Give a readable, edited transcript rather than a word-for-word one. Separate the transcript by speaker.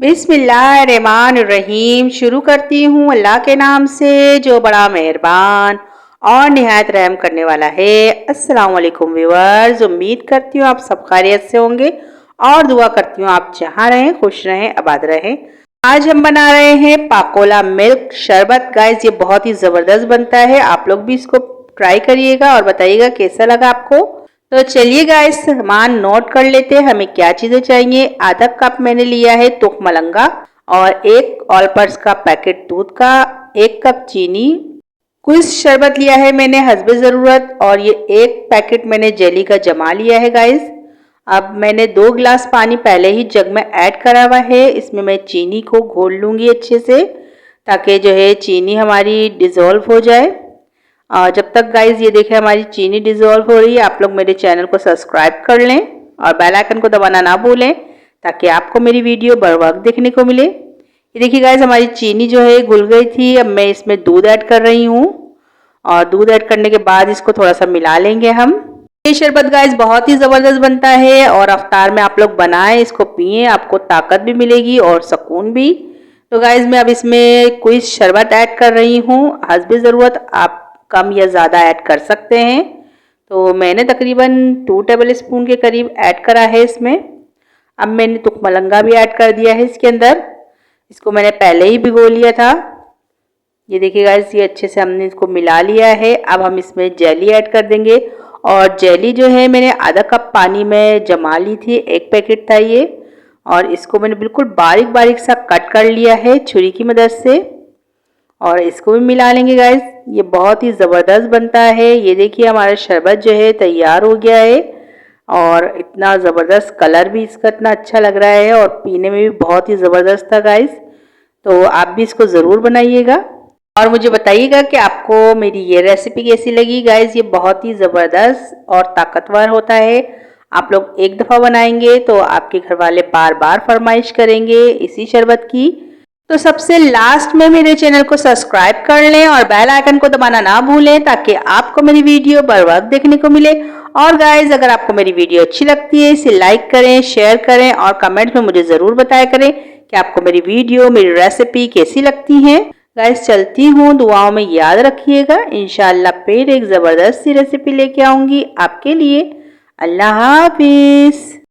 Speaker 1: बिस्मिल्लाहिर्रहमानिर्रहीम। शुरू करती हूँ अल्लाह के नाम से जो बड़ा मेहरबान और निहायत रहम करने वाला है। अस्सलाम वालेकुम व्यूअर्स, उम्मीद करती हूँ आप सब खैरियत से होंगे और दुआ करती हूँ आप जहाँ रहें खुश रहें आबाद रहें। आज हम बना रहे हैं पाकोला मिल्क शरबत। गाइस ये बहुत ही ज़बरदस्त बनता है, आप लोग भी इसको ट्राई करिएगा और बताइएगा कैसा लगा आपको। तो चलिए गाइस सामान नोट कर लेते हैं, हमें क्या चीज़ें चाहिए। आधा कप मैंने लिया है तुख मलंगा और एक ऑल पर्स का पैकेट दूध का, 1 कप चीनी, कुछ शरबत लिया है मैंने हस्बे ज़रूरत और ये 1 पैकेट मैंने जेली का जमा लिया है गाइस। अब मैंने 2 गिलास पानी पहले ही जग में ऐड करा हुआ है, इसमें मैं चीनी को घोल लूँगी अच्छे से ताकि जो है चीनी हमारी डिज़ोल्व हो जाए। जब तक गाइज ये देखें हमारी चीनी डिज़ोल्व हो रही है, आप लोग मेरे चैनल को सब्सक्राइब कर लें और बेल आइकन को दबाना ना भूलें ताकि आपको मेरी वीडियो बर वक्त देखने को मिले। ये देखिए गाइज हमारी चीनी जो है घुल गई थी। अब मैं इसमें दूध ऐड कर रही हूँ और दूध ऐड करने के बाद इसको थोड़ा सा मिला लेंगे हम। ये शरबत गाइज बहुत ही ज़बरदस्त बनता है और अफ्तार में आप लोग बनाएं, इसको पिएं, आपको ताकत भी मिलेगी और सुकून भी। तो गाइज मैं अब इसमें कोई शरबत ऐड कर रही हूँ, हस्बे ज़रूरत आप कम या ज़्यादा ऐड कर सकते हैं। तो मैंने तकरीबन 2 टेबल स्पून के करीब ऐड करा है इसमें। अब मैंने तुख मलंगा भी ऐड कर दिया है इसके अंदर, इसको मैंने पहले ही भिगो लिया था। ये देखिए गाइस ये अच्छे से हमने इसको मिला लिया है। अब हम इसमें जेली ऐड कर देंगे और जेली जो है मैंने आधा कप पानी में जमा ली थी, 1 पैकेट था ये, और इसको मैंने बिल्कुल बारीक बारीक सा कट कर लिया है छुरी की मदद से और इसको भी मिला लेंगे गाइस। ये बहुत ही ज़बरदस्त बनता है। ये देखिए हमारा शरबत जो है तैयार हो गया है और इतना ज़बरदस्त कलर भी इसका इतना अच्छा लग रहा है और पीने में भी बहुत ही ज़बरदस्त था गाइस। तो आप भी इसको ज़रूर बनाइएगा और मुझे बताइएगा कि आपको मेरी ये रेसिपी कैसी लगी गाइस। ये बहुत ही ज़बरदस्त और ताकतवर होता है। आप लोग एक दफ़ा बनाएंगे तो आपके घर वाले बार बार फरमाइश करेंगे इसी शरबत की। तो सबसे लास्ट में मेरे चैनल को सब्सक्राइब कर लें और बेल आइकन को दबाना ना भूलें ताकि आपको मेरी वीडियो बर वक्त देखने को मिले। और गाइज अगर आपको मेरी वीडियो अच्छी लगती है इसे लाइक करें, शेयर करें और कमेंट में मुझे ज़रूर बताया करें कि आपको मेरी वीडियो मेरी रेसिपी कैसी लगती है। गाइज चलती हूँ, दुआओं में याद रखिएगा। इंशाअल्लाह फिर एक ज़बरदस्त सी रेसिपी लेके आऊँगी आपके लिए। अल्लाह हाफिज़।